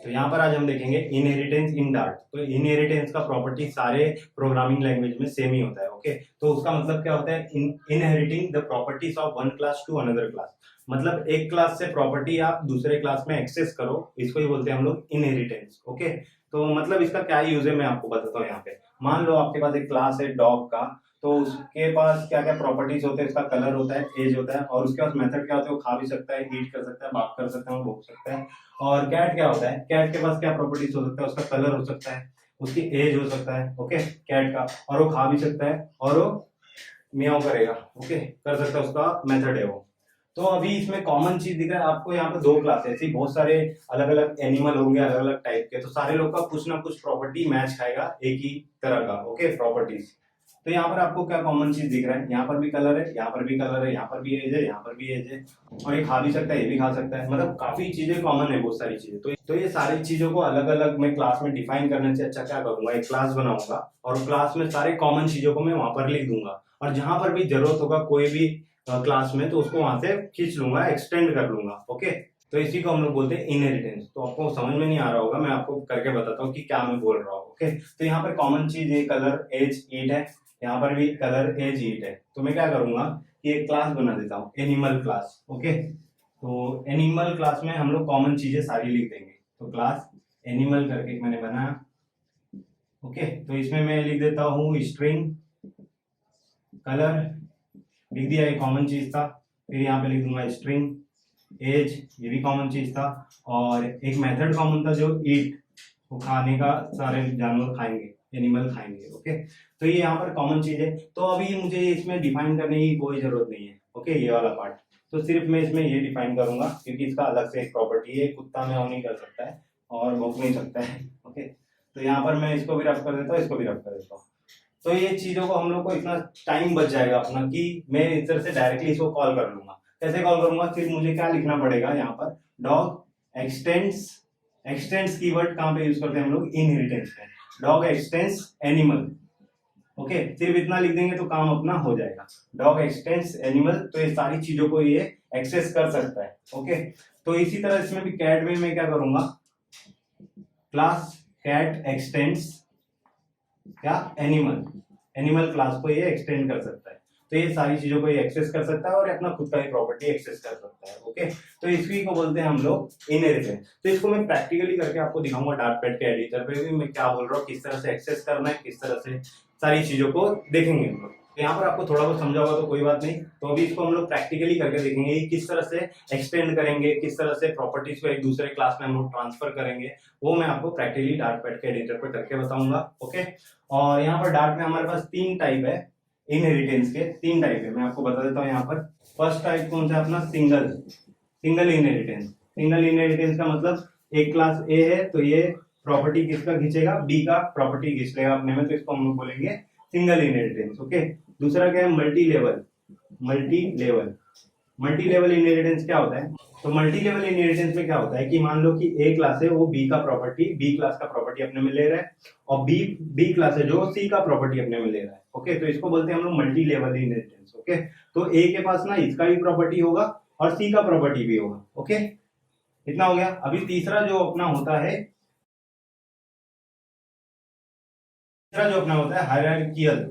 तो यहाँ पर आज हम देखेंगे इनहेरिटेंस इन डार्ट। तो इनहेरिटेंस का प्रॉपर्टी सारे प्रोग्रामिंग लैंग्वेज में सेम ही होता है। ओके, तो उसका मतलब क्या होता है, inheriting the properties of one class to another class. मतलब एक क्लास से प्रॉपर्टी आप दूसरे क्लास में एक्सेस करो, इसको ही बोलते हैं हम लोग इनहेरिटेंस। ओके, तो मतलब इसका क्या यूज है मैं आपको बताता हूँ। यहाँ पे मान लो आपके पास एक क्लास है डॉग का, तो उसके पास क्या क्या प्रॉपर्टीज होते हैं, उसका कलर होता है, एज होता है, और उसके पास मेथड क्या होता है, वो खा भी सकता है, ईट कर सकता है, बात कर सकता है और भूख सकता है। और कैट क्या होता है, कैट के पास क्या प्रॉपर्टीज हो सकता है, उसका कलर हो सकता है, उसकी एज हो सकता है, ओके, कैट का, और वो खा भी सकता है और वो मियाओ करेगा, ओके, कर सकता है, उसका मेथड है वो। तो अभी इसमें कॉमन चीज दिख रहा है आपको, यहाँ पे दो क्लास है, ऐसे बहुत सारे अलग अलग एनिमल होंगे, अलग अलग टाइप के, तो सारे लोग का कुछ ना कुछ प्रॉपर्टी मैच खाएगा एक ही तरह का, ओके, प्रॉपर्टीज। तो यहाँ पर आपको क्या कॉमन चीज दिख रहा है, यहाँ पर भी कलर है, यहाँ पर भी कलर है, यहाँ पर भी एज है, यहाँ पर भी एज है, और ये खा भी सकता है, ये भी खा सकता है, मतलब काफी चीजें कॉमन है, बहुत सारी चीजें। तो ये सारी चीजों को अलग अलग मैं क्लास में डिफाइन करने से अच्छा क्या करूंगा, एक क्लास बनाऊंगा और क्लास में सारे कॉमन चीजों को मैं वहां पर लिख दूंगा, और जहां पर भी जरूरत होगा कोई भी क्लास में, तो उसको वहां से खींच लूंगा, एक्सटेंड कर लूंगा। ओके, तो इसी को हम लोग बोलते हैं इनहेरिटेंस। तो आपको समझ में नहीं आ रहा होगा, मैं आपको करके बताता हूँ कि क्या मैं बोल रहा हूँ। ओके, तो यहाँ पर कॉमन चीज ये कलर एज ईट है, यहाँ पर भी कलर एज ईट है। तो मैं क्या करूंगा कि एक क्लास बना देता हूँ, एनिमल क्लास। ओके, तो एनिमल क्लास में हम लोग कॉमन चीजें सारी लिख देंगे। तो क्लास एनिमल करके मैंने बनाया। ओके, तो इसमें मैं लिख देता हूँ स्ट्रिंग कलर, लिख दिया, ये कॉमन चीज था। फिर यहाँ पे लिख दूंगा स्ट्रिंग एज, ये भी कॉमन चीज था, और एक मेथड कॉमन था जो ईट, वो खाने का, सारे जानवर खाएंगे, एनिमल खाएंगे। ओके, तो ये यहाँ पर कॉमन चीज है। तो अभी मुझे इसमें डिफाइन करने की कोई जरूरत नहीं है। ओके, ये वाला पार्ट तो सिर्फ मैं इसमें ये डिफाइन करूंगा, क्योंकि इसका अलग से एक प्रॉपर्टी है, कुत्ता में नहीं कर सकता है और भौंक नहीं सकता है। ओके, तो यहाँ पर मैं इसको भी रफ कर देता हूँ, इसको भी रफ कर देता हूँ। तो ये चीजों को हम लोग को इतना टाइम बच जाएगा अपना कि मैं इधर से डायरेक्टली इसको कॉल कर लूंगा। कैसे कॉल करूंगा, सिर्फ मुझे क्या लिखना पड़ेगा यहाँ पर, डॉग एक्सटेंड्स, एक्सटेंड्स कीवर्ड कहाँ पे यूज करते हैं हम लोग, इनहेरिटेंस में, डॉग एक्सटेंड्स एनिमल। ओके, सिर्फ इतना लिख देंगे तो काम अपना हो जाएगा, डॉग एक्सटेंड्स एनिमल। तो ये सारी चीजों को ये एक्सेस कर सकता है। ओके, तो इसी तरह इसमें भी कैट में मैं क्या करूंगा, क्लास कैट एक्सटेंड्स क्या, एनिमल, एनिमल क्लास को ये एक्सटेंड कर सकता है। तो ये सारी चीजों को ये एक्सेस कर सकता है और अपना खुद का ही प्रॉपर्टी एक्सेस कर सकता है। ओके, तो इसी को बोलते हैं हम लोग इनहेरिटेंस। तो इसको मैं प्रैक्टिकली करके आपको दिखाऊंगा डार्टपैड के एडिटर पे भी, मैं क्या बोल रहा हूँ, किस तरह से एक्सेस करना है, किस तरह से सारी चीजों को देखेंगे हम लोग। तो यहाँ पर आपको थोड़ा बहुत समझा होगा तो कोई बात नहीं, तो अभी इसको हम लोग प्रैक्टिकली करके देखेंगे कि किस तरह से एक्सटेंड करेंगे, किस तरह से प्रॉपर्टीज को एक दूसरे क्लास में हम लोग ट्रांसफर करेंगे, वो मैं आपको प्रैक्टिकली डार्टपैड के एडिटर पर करके बताऊंगा। ओके, और यहाँ पर डार्ट में हमारे पास तीन टाइप है, इनहेरिटेंस के तीन टाइप है, मैं आपको बता देता हूँ यहाँ पर। फर्स्ट टाइप कौन सा, अपना single, single inheritance. Single inheritance का मतलब एक क्लास ए है तो ये प्रॉपर्टी किसका खींचेगा, बी का प्रॉपर्टी खींच लेगा अपने में, तो इसको हम लोग बोलेंगे सिंगल इनहेरिटेंस। ओके, दूसरा क्या है, multi level, multi level, multi level inheritance क्या होता है, तो मल्टी लेवल इनहेरिटेंस में क्या होता है कि मान लो कि ए क्लास है, वो बी का प्रॉपर्टी, बी क्लास का प्रॉपर्टी अपने में ले रहा है, और बी बी क्लास है जो सी का प्रॉपर्टी अपने में ले रहा है। ओके, तो इसको बोलते हैं हम लोग मल्टी लेवल इनहेरिटेंस। ओके, तो ए के पास ना इसका भी प्रॉपर्टी होगा और सी का प्रॉपर्टी भी होगा। ओके, इतना हो गया। अभी तीसरा जो अपना होता है, तीसरा जो अपना होता है hierarchical,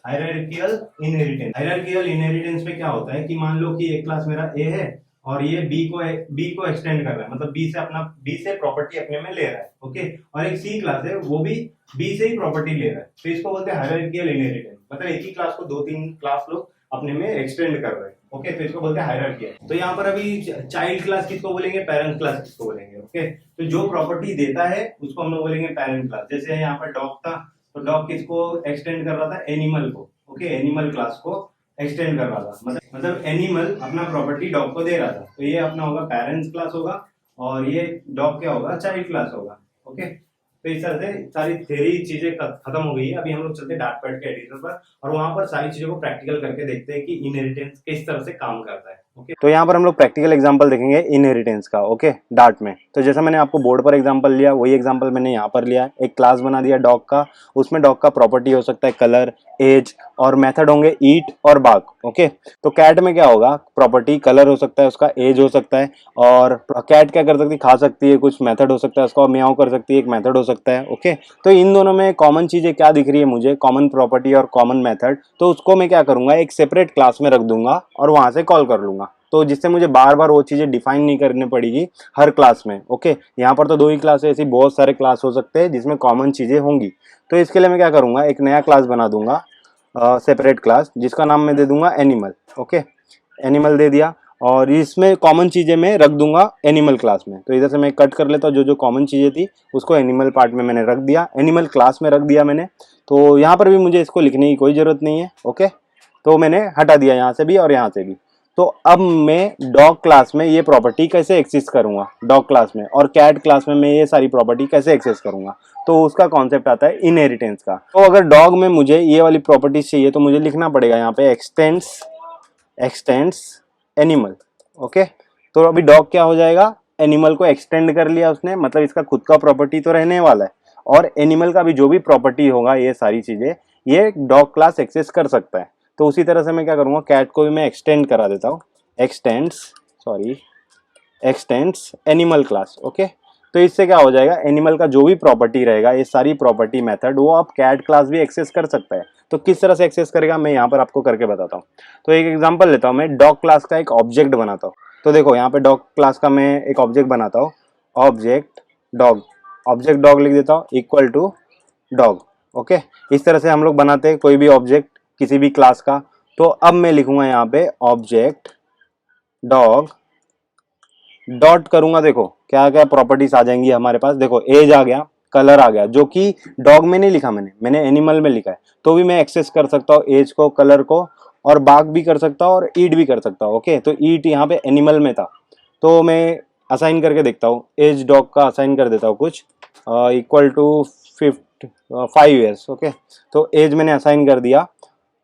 hierarchical inheritance. Hierarchical inheritance में क्या होता है कि मान लो कि एक क्लास मेरा ए है और ये बी को एक्सटेंड कर रहा है, मतलब बी से प्रॉपर्टी अपने में ले रहा है। ओके, और एक सी क्लास है वो भी बी से ही प्रॉपर्टी ले रहा है, तो इसको बोलते हैं हायरार्कियल इनहेरिटेंस। मतलब एक ही क्लास को दो तीन क्लास लोग अपने में एक्सटेंड कर रहे हैं। ओके, तो इसको बोलते हैं हायरार्कियल। तो यहाँ पर अभी चाइल्ड क्लास किसको बोलेंगे, पेरेंट क्लास किसको बोलेंगे। ओके, तो जो प्रॉपर्टी देता है उसको हम लोग बोलेंगे पेरेंट क्लास। जैसे यहाँ पर डॉग था, तो डॉग किसको एक्सटेंड कर रहा था, एनिमल को। ओके, एनिमल क्लास को एक्सटेंड कर रहा था, मतलब एनिमल अपना प्रॉपर्टी डॉग को दे रहा था, तो ये अपना होगा पेरेंट्स क्लास होगा, और ये डॉग क्या होगा, चाइल्ड क्लास होगा। ओके, तो इस तरह से सारी थ्योरी चीजें खत्म हो गई है। अभी हम लोग चलते हैं डार्टपैड के एडिटर पर, और वहां पर सारी चीजों को प्रैक्टिकल करके देखते हैं कि इनहेरिटेंस किस तरह से काम करता है। ओके तो यहाँ पर हम लोग प्रैक्टिकल एग्जांपल देखेंगे इनहेरिटेंस का, ओके डार्ट में। तो जैसा मैंने आपको बोर्ड पर एग्जांपल लिया, वही एग्जांपल मैंने यहाँ पर लिया है। एक क्लास बना दिया डॉग का, उसमें डॉग का प्रॉपर्टी हो सकता है कलर, एज, और मेथड होंगे ईट और बार्क, ओके। तो कैट में क्या होगा, प्रॉपर्टी कलर हो सकता है उसका, एज हो सकता है, और कैट क्या कर सकती है, खा सकती है, कुछ मेथड हो सकता है उसका, म्याऊ कर सकती है, एक मेथड हो सकता है, ओके। तो इन दोनों में कॉमन चीजें क्या दिख रही है मुझे, कॉमन प्रॉपर्टी और कॉमन मेथड। तो उसको मैं क्या करूंगा, एक सेपरेट क्लास में रख दूंगा और वहां से कॉल कर लूंगा, तो जिससे मुझे बार बार वो चीजें डिफाइन नहीं करनी पड़ेगी हर क्लास में, ओके। यहाँ पर तो 2 ही क्लास है, ऐसी बहुत सारे क्लास हो सकते हैं जिसमें कॉमन चीजें होंगी। तो इसके लिए मैं क्या करूंगा, एक नया क्लास बना दूंगा, सेपरेट क्लास, जिसका नाम मैं दे दूंगा एनिमल, ओके। एनिमल दे दिया, और इसमें कॉमन चीजें मैं रख दूंगा एनिमल क्लास में। तो इधर से मैं कट कर लेता हूँ, जो जो कॉमन चीजें थी उसको एनिमल पार्ट में मैंने रख दिया, एनिमल क्लास में रख दिया मैंने। तो यहाँ पर भी मुझे इसको लिखने की कोई जरूरत नहीं है, ओके। तो मैंने हटा दिया यहाँ से भी और यहाँ से भी। तो अब मैं डॉग क्लास में ये प्रॉपर्टी कैसे एक्सेस करूंगा, डॉग क्लास में, और कैट क्लास में मैं ये सारी प्रॉपर्टी कैसे एक्सेस करूंगा। तो उसका कॉन्सेप्ट आता है इनहेरिटेंस का। तो अगर डॉग में मुझे ये वाली प्रॉपर्टीज चाहिए तो मुझे लिखना पड़ेगा यहाँ पे एक्सटेंड्स एनिमल, ओके। तो अभी डॉग क्या हो जाएगा, एनिमल को एक्सटेंड कर लिया उसने, मतलब इसका खुद का प्रॉपर्टी तो रहने वाला है, और एनिमल का भी जो भी प्रॉपर्टी होगा, ये सारी चीजें ये डॉग क्लास एक्सेस कर सकता है। तो उसी तरह से मैं क्या करूंगा, कैट को भी मैं एक्सटेंड करा देता हूँ, एक्सटेंड्स एनिमल क्लास, ओके। तो इससे क्या हो जाएगा, एनिमल का जो भी प्रॉपर्टी रहेगा, ये सारी प्रॉपर्टी मेथड वो आप कैट क्लास भी एक्सेस कर सकता है। तो किस तरह से एक्सेस करेगा, मैं यहाँ पर आपको करके बताता हूँ। तो एक एग्जांपल लेता हूँ, मैं डॉग क्लास का एक ऑब्जेक्ट बनाता हूँ। तो देखो यहाँ पे डॉग क्लास का मैं एक ऑब्जेक्ट बनाता हूँ, ऑब्जेक्ट डॉग लिख देता हूँ, इक्वल टू डॉग, ओके। इस तरह से हम लोग बनाते हैं कोई भी ऑब्जेक्ट किसी भी क्लास का। तो अब मैं लिखूंगा यहाँ पे ऑब्जेक्ट डॉग, डॉट करूंगा, देखो क्या क्या प्रॉपर्टीज आ जाएंगी हमारे पास। देखो एज आ गया, कलर आ गया, जो कि डॉग में नहीं लिखा मैंने एनिमल में लिखा है। तो भी मैं एक्सेस कर सकता हूँ एज को, कलर को, और बाग भी कर सकता हूँ और ईट भी कर सकता हूँ, ओके। तो ईट यहाँ पे एनिमल में था, तो मैं असाइन करके देखता हूँ, एज डॉग का असाइन कर देता हूँ कुछ, इक्वल टू 5 ईयर्स, ओके। तो एज मैंने असाइन कर दिया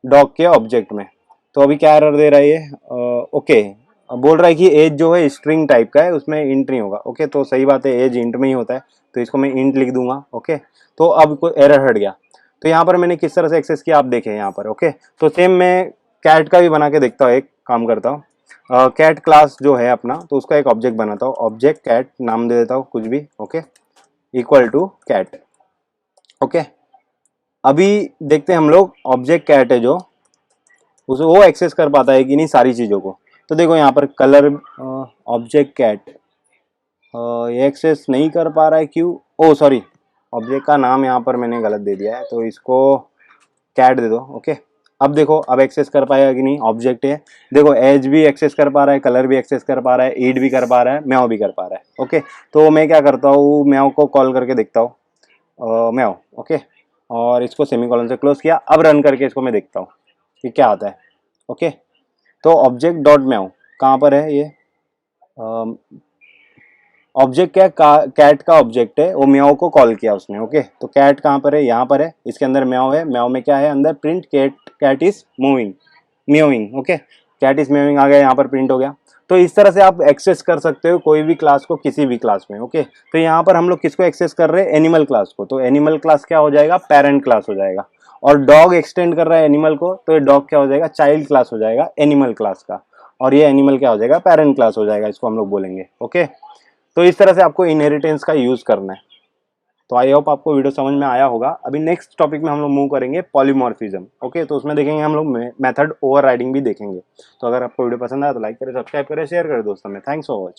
डॉग के ऑब्जेक्ट में। तो अभी क्या एरर दे रहा है ये, ओके, बोल रहा है कि एज जो है स्ट्रिंग टाइप का है, उसमें इंट नहीं होगा, ओके। तो सही बात है, एज इंट में ही होता है, तो इसको मैं इंट लिख दूंगा, ओके। तो अब कोई एरर हट गया। तो यहाँ पर मैंने किस तरह से एक्सेस किया आप देखें यहाँ पर, ओके। तो सेम मैं कैट का भी बना के देखता हूँ, एक काम करता हूँ, कैट क्लास जो है अपना, तो उसका एक ऑब्जेक्ट बनाता हूँ, ऑब्जेक्ट कैट नाम दे देता हूँ कुछ भी, okay, equal to cat, okay. अभी देखते हैं हम लोग, ऑब्जेक्ट कैट है जो, उसे वो एक्सेस कर पाता है कि नहीं सारी चीज़ों को। तो देखो यहाँ पर कलर, ऑब्जेक्ट कैट ये एक्सेस नहीं कर पा रहा है, क्यों, ओ सॉरी, ऑब्जेक्ट का नाम यहाँ पर मैंने गलत दे दिया है, तो इसको कैट दे दो, ओके। अब देखो, अब एक्सेस कर पाएगा कि नहीं, ऑब्जेक्ट है, देखो एज भी एक्सेस कर पा रहा है, कलर भी एक्सेस कर पा रहा है, ईट भी कर पा रहा है, म्याओ भी कर पा रहा है, ओके। तो मैं क्या करता हूँ, म्याओ को कॉल करके देखता हूँ, म्याओ, ओके, और इसको सेमीकोलन से क्लोज किया। अब रन करके इसको मैं देखता हूँ कि क्या आता है, ओके। तो ऑब्जेक्ट डॉट म्याओ कहाँ पर है, ये ऑब्जेक्ट क्या, कैट का ऑब्जेक्ट है, वो म्याओ को कॉल किया उसने, ओके। तो कैट कहाँ पर है, यहाँ पर है, इसके अंदर म्याओ है, म्याओ में क्या है अंदर, print cat is moving, meowing, okay. Cat is meowing आ गया, यहाँ पर प्रिंट हो गया। तो इस तरह से आप एक्सेस कर सकते हो कोई भी क्लास को किसी भी क्लास में, ओके। तो यहाँ पर हम लोग किसको एक्सेस कर रहे हैं, एनिमल क्लास को। तो एनिमल क्लास क्या हो जाएगा, पेरेंट क्लास हो जाएगा। और डॉग एक्सटेंड कर रहा है एनिमल को, तो ये डॉग क्या हो जाएगा, चाइल्ड क्लास हो जाएगा एनिमल क्लास का। और ये एनिमल क्या हो जाएगा, पेरेंट क्लास हो जाएगा, इसको हम लोग बोलेंगे, ओके। तो इस तरह से आपको इनहेरिटेंस का यूज करना है। तो आई होप आपको वीडियो समझ में आया होगा। अभी नेक्स्ट टॉपिक में हम लोग मूव करेंगे पॉलीमॉर्फिज्म, ओके। तो उसमें देखेंगे हम लोग मेथड ओवरराइडिंग भी देखेंगे। तो अगर आपको वीडियो पसंद आया तो लाइक करें, सब्सक्राइब करें, शेयर करें दोस्तों में। Thanks for watching.